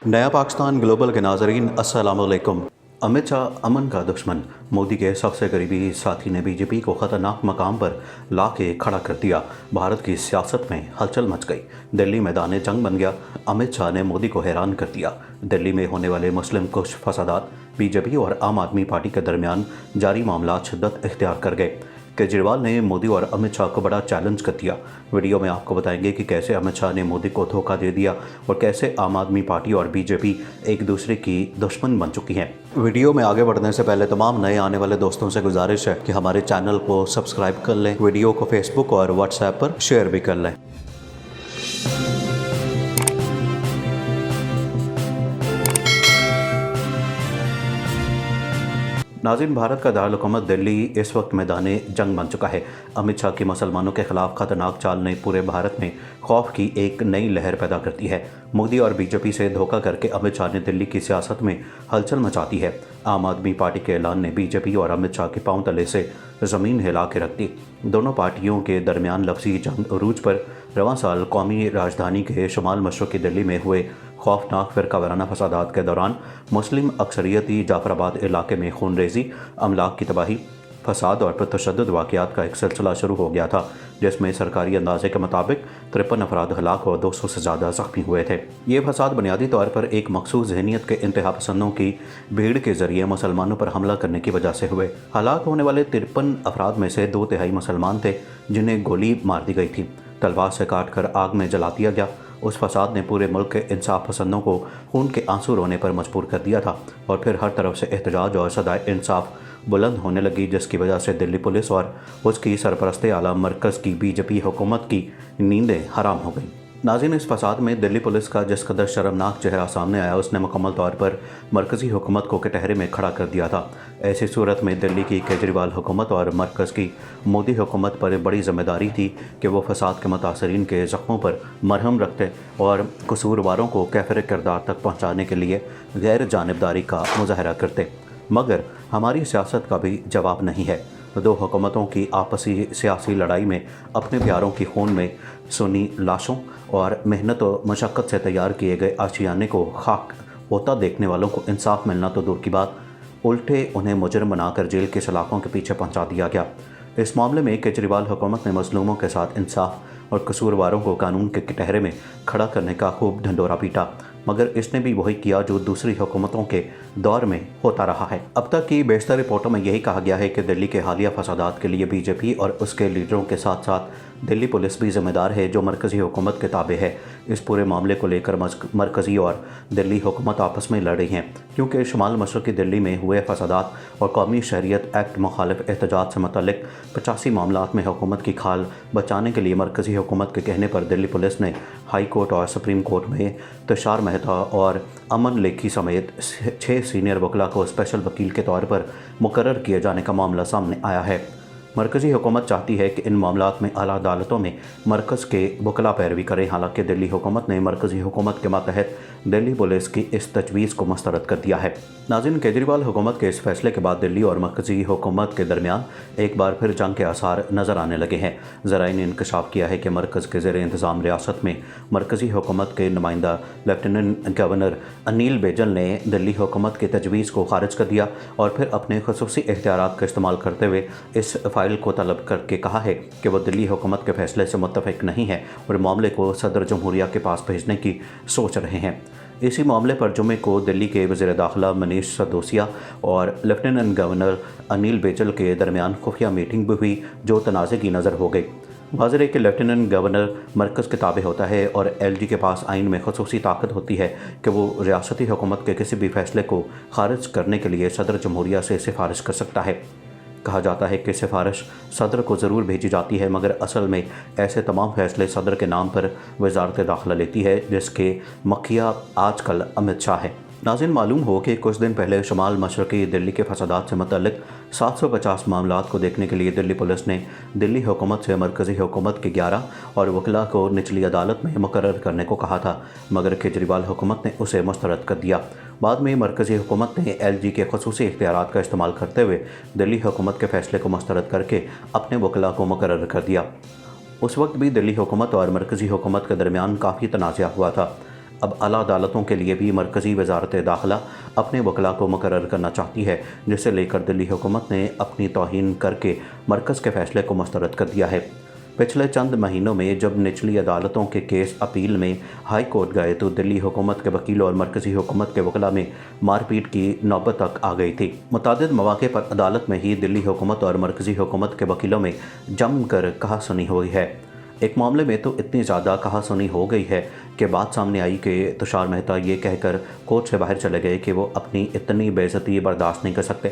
नया पाकिस्तान ग्लोबल के नाजरीन अस्सलाम वालेकुम। अमित शाह अमन का दुश्मन, मोदी के सबसे करीबी साथी ने बीजेपी को खतरनाक मकाम पर ला के खड़ा कर दिया। भारत की सियासत में हलचल मच गई। दिल्ली मैदान जंग बन गया। अमित शाह ने मोदी को हैरान कर दिया। दिल्ली में होने वाले मुस्लिम कुछ फसादात बीजेपी और आम आदमी पार्टी के दरमियान जारी मामला शिद्दत इख्तियार कर गए। केजरीवाल ने मोदी और अमित शाह को बड़ा चैलेंज कर दिया। वीडियो में आपको बताएंगे कि कैसे अमित शाह ने मोदी को धोखा दे दिया और कैसे आम आदमी पार्टी और बीजेपी एक दूसरे की दुश्मन बन चुकी हैं। वीडियो में आगे बढ़ने से पहले तमाम नए आने वाले दोस्तों से गुजारिश है कि हमारे चैनल को सब्सक्राइब कर लें, वीडियो को फेसबुक और व्हाट्सएप पर शेयर भी कर लें। नाज़रीन, भारत का दारुल-हुकूमत दिल्ली इस वक्त मैदान जंग बन चुका है। अमित शाह की मुसलमानों के खिलाफ खतरनाक चाल ने पूरे भारत में खौफ की एक नई लहर पैदा कर दी है। मोदी और बीजेपी से धोखा करके अमित शाह ने दिल्ली की सियासत में हलचल मचा दी है। आम आदमी पार्टी के ऐलान ने बीजेपी और अमित शाह के पांव तले से ज़मीन हिला के रख दी। दोनों पार्टियों के दरमियान लफ्ज़ी जंग अरूज पर रवां साल कौमी राजधानी के शुमाल मशरक़ी दिल्ली में हुए खौफनाक फ़िरका वाराना फसादात के दौरान मुस्लिम अक्सरियती जाफराबाद इलाके में खूनरेज़ी, अमलाक की तबाही, फसाद और तशद्दुद वाक़यात का एक सिलसिला शुरू हो गया था, जिसमें सरकारी अंदाजे के मुताबिक 53 अफराद हलाक और 200 से ज़्यादा ज़ख्मी हुए थे। ये फसाद बुनियादी तौर पर एक मखसूस ज़हनियत के इंतहा पसंदों की भीड़ के ज़रिए मुसलमानों पर हमला करने की वजह से हुए। हलाक होने वाले 53 अफराद में से 2/3 मुसलमान थे, जिन्हें गोली मार दी गई थी, तलवार से काट कर आग में जला दिया गया। उस फसाद ने पूरे मुल्क के इंसाफ पसंदों को खून के आंसू रोने पर मजबूर कर दिया था और फिर हर तरफ से एहतजाज और सदाए इंसाफ बुलंद होने लगी, जिसकी वजह से दिल्ली पुलिस और उसकी सरपरस्ते आला मरकज़ की बीजेपी हुकूमत की नींदें हराम हो गईं। नाज़रीन, इस फसाद में दिल्ली पुलिस का जिस कदर शर्मनाक चेहरा सामने आया, उसने मुकम्मल तौर पर मरकज़ी हुकूमत को कटहरे में खड़ा कर दिया था। ऐसी सूरत में दिल्ली की केजरीवाल हुकूमत और मरकज़ की मोदी हुकूमत पर बड़ी ज़िम्मेदारी थी कि वो फसाद के मुतासरीन के ज़ख्मों पर मरहम रखते और कसूरवारों को कैफ़िर किरदार तक पहुँचाने के लिए गैर जानिबदारी का मुजाहरा करते। मगर हमारी सियासत का भी जवाब नहीं है। दो हुकूमतों की आपसी सियासी लड़ाई में अपने प्यारों की खून में सुनी लाशों और मेहनत और मशक्क़त से तैयार किए गए आशियाने को खाक होता देखने वालों को इंसाफ मिलना तो दूर की बात, उल्टे उन्हें मुजरिम बनाकर जेल के सलाखों के पीछे पहुंचा दिया गया। इस मामले में केजरीवाल हुकूमत ने मजलूमों के साथ इंसाफ और कसूरवारों को कानून के कटहरे में खड़ा करने का खूब ढंढोरा पीटा, मगर इसने भी वही किया जो दूसरी हुकूमतों के दौर में होता रहा है। अब तक की बेशतर रिपोर्टों में यही कहा गया है कि दिल्ली के हालिया फसादात के लिए बीजेपी और उसके लीडरों के साथ साथ दिल्ली पुलिस भी जिम्मेदार है, जो मरकज़ी हुकूमत के ताबे है। इस पूरे मामले को लेकर मरकज़ी और दिल्ली हुकूमत आपस में लड़ रही हैं, क्योंकि शुमाल मशरक़ी दिल्ली में हुए फसादात और कौमी शहरियत एक्ट मुखालिफ एहतजाज से मुतल्लिक 85 मामलात में हुकूमत की खाल बचाने के लिए मरकज़ी हुकूमत के कहने पर दिल्ली पुलिस ने हाई कोर्ट और सुप्रीम कोर्ट में तुषार मेहता और अमन लेखी समेत 6 सीनियर वकला को स्पेशल वकील के तौर पर मुकर्रर किए जाने का मामला सामने आया है। मरकज़ी हुकूमत चाहती है कि इन मामलात में आला अदालतों में मरकज़ के वकला पैरवी करें। हालांकि दिल्ली हुकूमत ने मरकज़ी हुकूमत के मातहत दिल्ली पुलिस की इस तजवीज़ को मुस्तरद कर दिया है। नाज़रीन, केजरीवाल हुकूमत के इस फैसले के बाद दिल्ली और मरकज़ी हुकूमत के दरमियान एक बार फिर जंग के आसार नज़र आने लगे हैं। ज़राए ने इंकशाफ किया है कि मरकज़ के ज़ेर इंतज़ाम रियासत में मरकज़ी हुकूमत के नुमाइंदा लेफ्टिनेंट गवर्नर अनिल बैजल ने दिल्ली हुकूमत की तजवीज़ को खारिज कर दिया और फिर अपने खुसूसी इख्तियारात का इस्तेमाल करते हुए इस फाइल को तलब करके कहा है कि वो दिल्ली हुकूमत के फैसले से मुत्तफ़िक नहीं है और मामले को सदर जमहूरिया के पास भेजने की सोच रहे हैं। इसी मामले पर जुमे को दिल्ली के वज़ीर दाखिला मनीष सिसोदिया और लेफ्टिनेंट गवर्नर अनिल बैजल के दरमियान खुफिया मीटिंग भी हुई, जो तनाज़े की नज़र हो गई। वाज़ेह है कि लेफ्टिनेंट गवर्नर मरकज़ के ताबे होता है और LG के पास आइन में खसूसी ताकत होती है कि वो रियासती हुकूमत के किसी भी फैसले को खारिज करने के लिए सदर जमहूरिया से सिफारिश कर सकता है। कहा जाता है कि सिफारिश सदर को ज़रूर भेजी जाती है, मगर असल में ऐसे तमाम फैसले सदर के नाम पर वज़ारत दाखिला लेती है, जिसके मखिया आजकल अमित शाह है। नाज़रीन, मालूम हो कि कुछ दिन पहले शुमाल मशरक़ी दिल्ली के फसादात से मुतल्लिक 750 मामलात को देखने के लिए दिल्ली पुलिस ने दिल्ली हुकूमत से मरकज़ी हुकूमत के 11 और वकला को निचली अदालत में मुकर्रर करने को कहा था, मगर केजरीवाल हुकूमत ने उसे मुस्तरद कर दिया। बाद में मरकज़ी हुकूमत ने LG के खसूसी इख्तियारात का इस्तेमाल करते हुए दिल्ली हुकूमत के फैसले को मुस्तरद करके अपने वकला को मुकर्रर कर दिया। उस वक्त भी दिल्ली हुकूमत और मरकज़ी हुकूमत के दरमियान काफ़ी तनाज़ा हुआ था। اب اعلیٰ عدالتوں کے لیے بھی مرکزی وزارت داخلہ اپنے وکلاء کو مقرر کرنا چاہتی ہے، جسے لے کر دلی حکومت نے اپنی توہین کر کے مرکز کے فیصلے کو مسترد کر دیا ہے۔ پچھلے چند مہینوں میں جب نچلی عدالتوں کے کیس اپیل میں ہائی کورٹ گئے تو دلی حکومت کے وکیلوں اور مرکزی حکومت کے وکلاء میں مار پیٹ کی نوبت تک آ گئی تھی۔ متعدد مواقع پر عدالت میں ہی دلی حکومت اور مرکزی حکومت کے وکیلوں میں جم کر کہا سنی ہوئی ہے۔ ایک معاملے میں تو اتنی زیادہ کہا سنی ہو گئی ہے کہ بات سامنے آئی کہ تشار مہتا یہ کہہ کر کورٹ سے باہر چلے گئے کہ وہ اپنی اتنی بے عزتی برداشت نہیں کر سکتے۔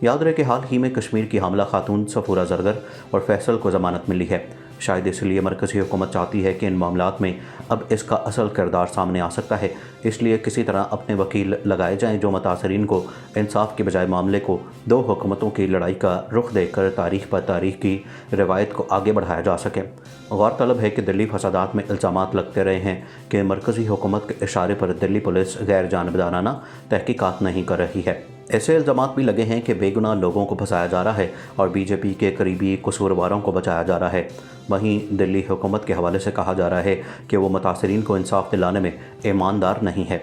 یاد رہے کہ حال ہی میں کشمیر کی حاملہ خاتون صفورہ زرگر اور فیصل کو ضمانت ملی ہے۔ شاید اس لیے مرکزی حکومت چاہتی ہے کہ ان معاملات میں اب اس کا اصل کردار سامنے آ سکتا ہے، اس لیے کسی طرح اپنے وکیل لگائے جائیں جو متاثرین کو انصاف کے بجائے معاملے کو دو حکومتوں کی لڑائی کا رخ دے کر تاریخ پر تاریخ کی روایت کو آگے بڑھایا جا سکے۔ غور طلب ہے کہ دلی فسادات میں الزامات لگتے رہے ہیں کہ مرکزی حکومت کے اشارے پر دلی پولیس غیر جانبدارانہ تحقیقات نہیں کر رہی ہے۔ ایسے الزامات بھی لگے ہیں کہ بے گناہ لوگوں کو پھنسایا جا رہا ہے اور بی جے پی کے قریبی قصورواروں کو بچایا جا رہا ہے۔ وہیں دلی حکومت کے حوالے سے کہا جا رہا ہے کہ وہ متاثرین کو انصاف دلانے میں ایماندار نہیں ہے۔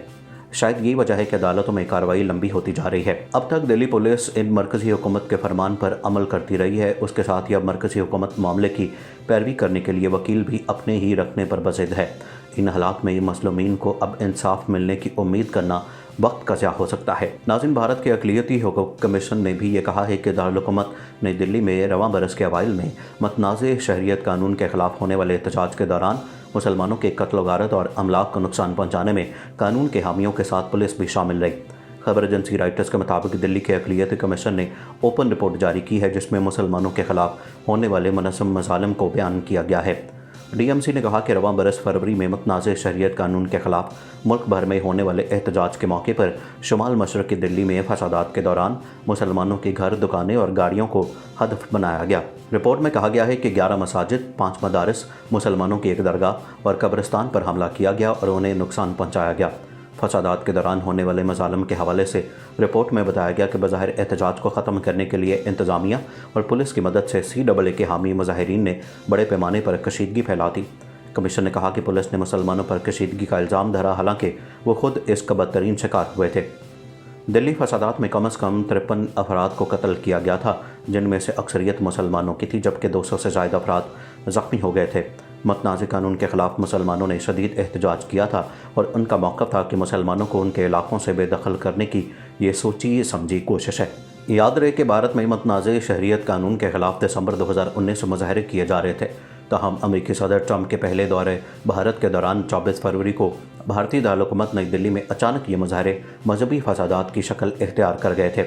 شاید یہی وجہ ہے کہ عدالتوں میں کارروائی لمبی ہوتی جا رہی ہے۔ اب تک دلی پولیس ان مرکزی حکومت کے فرمان پر عمل کرتی رہی ہے، اس کے ساتھ ہی اب مرکزی حکومت معاملے کی پیروی کرنے کے لیے وکیل بھی اپنے ہی رکھنے پر بضد ہے۔ ان حالات میں مظلومین کو اب انصاف ملنے کی امید کرنا وقت کا ضیاع ہو سکتا ہے۔ ناظرین، بھارت کے اقلیتی حقوق کمیشن نے بھی یہ کہا ہے کہ دارالحکومت نئی دلی میں رواں برس کے اوائل میں متنازع شہریت قانون کے خلاف ہونے والے احتجاج کے دوران مسلمانوں کے قتل و غارت اور املاک کو نقصان پہنچانے میں قانون کے حامیوں کے ساتھ پولیس بھی شامل رہی۔ خبر ایجنسی رائٹرز کے مطابق دلی کے اقلیتی کمیشن نے اوپن رپورٹ جاری کی ہے جس میں مسلمانوں کے خلاف ہونے والے منظم مظالم کو بیان کیا گیا ہے۔ ڈی ایم سی نے کہا کہ رواں برس فروری میں متنازع شہریت قانون کے خلاف ملک بھر میں ہونے والے احتجاج کے موقع پر شمال مشرقی دلی میں فسادات کے دوران مسلمانوں کے گھر، دکانیں اور گاڑیوں کو ہدف بنایا گیا۔ رپورٹ میں کہا گیا ہے کہ 11 مساجد، 5 مدارس، مسلمانوں کی ایک درگاہ اور قبرستان پر حملہ کیا گیا اور انہیں نقصان پہنچایا گیا۔ فسادات کے دوران ہونے والے مظالم کے حوالے سے رپورٹ میں بتایا گیا کہ بظاہر احتجاج کو ختم کرنے کے لیے انتظامیہ اور پولیس کی مدد سے CAA کے حامی مظاہرین نے بڑے پیمانے پر کشیدگی پھیلا دی۔ کمیشن نے کہا کہ پولیس نے مسلمانوں پر کشیدگی کا الزام دھرا، حالانکہ وہ خود اس کا بدترین شکار ہوئے تھے۔ دلی فسادات میں کم از کم 53 افراد کو قتل کیا گیا تھا، جن میں سے اکثریت مسلمانوں کی تھی، جبکہ 200 سے زائد افراد زخمی ہو گئے تھے۔ متنازع قانون کے خلاف مسلمانوں نے شدید احتجاج کیا تھا اور ان کا موقف تھا کہ مسلمانوں کو ان کے علاقوں سے بے دخل کرنے کی یہ سوچی سمجھی کوشش ہے۔ یاد رہے کہ بھارت میں متنازع شہریت قانون کے خلاف دسمبر 2019 میں مظاہرے کیے جا رہے تھے، تاہم امریکی صدر ٹرمپ کے پہلے دورے بھارت کے دوران 24 فروری کو بھارتی دارالحکومت نئی دلی میں اچانک یہ مظاہرے مذہبی فسادات کی شکل اختیار کر گئے تھے۔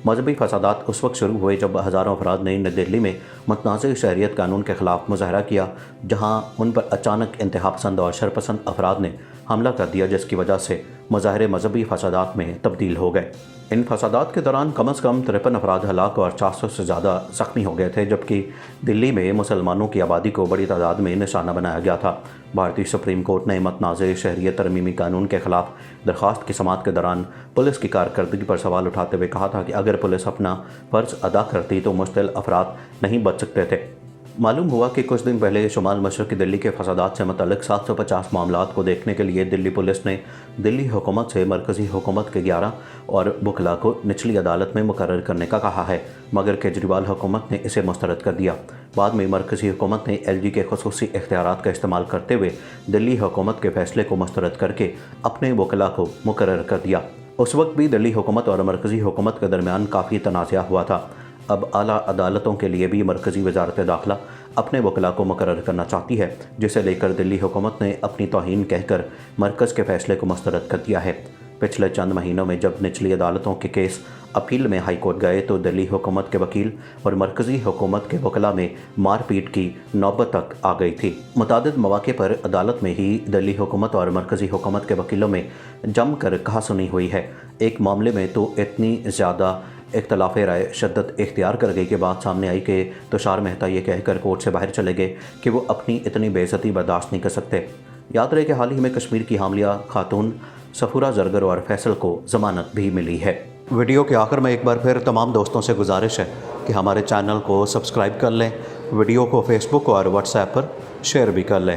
مذہبی فسادات اس وقت شروع ہوئے جب ہزاروں افراد نے نئی دلی میں متنازع شہریت قانون کے خلاف مظاہرہ کیا، جہاں ان پر اچانک انتہا پسند اور شرپسند افراد نے حملہ کر دیا، جس کی وجہ سے مظاہرے مذہبی فسادات میں تبدیل ہو گئے۔ ان فسادات کے دوران کم از کم 53 افراد ہلاک اور 400 سے زیادہ زخمی ہو گئے تھے، جبکہ دلی میں مسلمانوں کی آبادی کو بڑی تعداد میں نشانہ بنایا گیا تھا۔ بھارتی سپریم کورٹ نے متنازع شہریت ترمیمی قانون کے خلاف درخواست کی سماعت کے دوران پولیس کی کارکردگی پر سوال اٹھاتے ہوئے کہا تھا کہ اگر پولیس اپنا فرض ادا کرتی تو مشتعل افراد نہیں بچ سکتے تھے۔ معلوم ہوا کہ کچھ دن پہلے شمال مشرقی دلی کے فسادات سے متعلق 750 معاملات کو دیکھنے کے لیے دلی پولیس نے دلی حکومت سے مرکزی حکومت کے 11 اور وکلاء کو نچلی عدالت میں مقرر کرنے کا کہا ہے، مگر کیجریوال حکومت نے اسے مسترد کر دیا۔ بعد میں مرکزی حکومت نے LG کے خصوصی اختیارات کا استعمال کرتے ہوئے دلی حکومت کے فیصلے کو مسترد کر کے اپنے وکلاء کو مقرر کر دیا۔ اس وقت بھی دلی حکومت اور مرکزی حکومت کے درمیان کافی تنازعہ ہوا تھا۔ اب اعلیٰ عدالتوں کے لیے بھی مرکزی وزارت داخلہ اپنے وکلاء کو مقرر کرنا چاہتی ہے، جسے لے کر دلی حکومت نے اپنی توہین کہہ کر مرکز کے فیصلے کو مسترد کر دیا ہے۔ پچھلے چند مہینوں میں جب نچلی عدالتوں کے کیس اپیل میں ہائی کورٹ گئے تو دلی حکومت کے وکیل اور مرکزی حکومت کے وکلاء میں مار پیٹ کی نوبت تک آ گئی تھی۔ متعدد مواقع پر عدالت میں ہی دلی حکومت اور مرکزی حکومت کے وکیلوں میں جم کر کہا سنی ہوئی ہے۔ ایک معاملے میں تو اتنی زیادہ اختلاف رائے شدت اختیار کر گئی کہ بات سامنے آئی کہ تشار مہتا یہ کہہ کر کورٹ سے باہر چلے گئے کہ وہ اپنی اتنی بے عزتی برداشت نہیں کر سکتے۔ یاد رہے کہ حال ہی میں کشمیر کی حاملہ خاتون صفورہ زرگر اور فیصل کو ضمانت بھی ملی ہے۔ ویڈیو کے آخر میں ایک بار پھر تمام دوستوں سے گزارش ہے کہ ہمارے چینل کو سبسکرائب کر لیں، ویڈیو کو فیس بک اور واٹس ایپ پر شیئر بھی کر لیں۔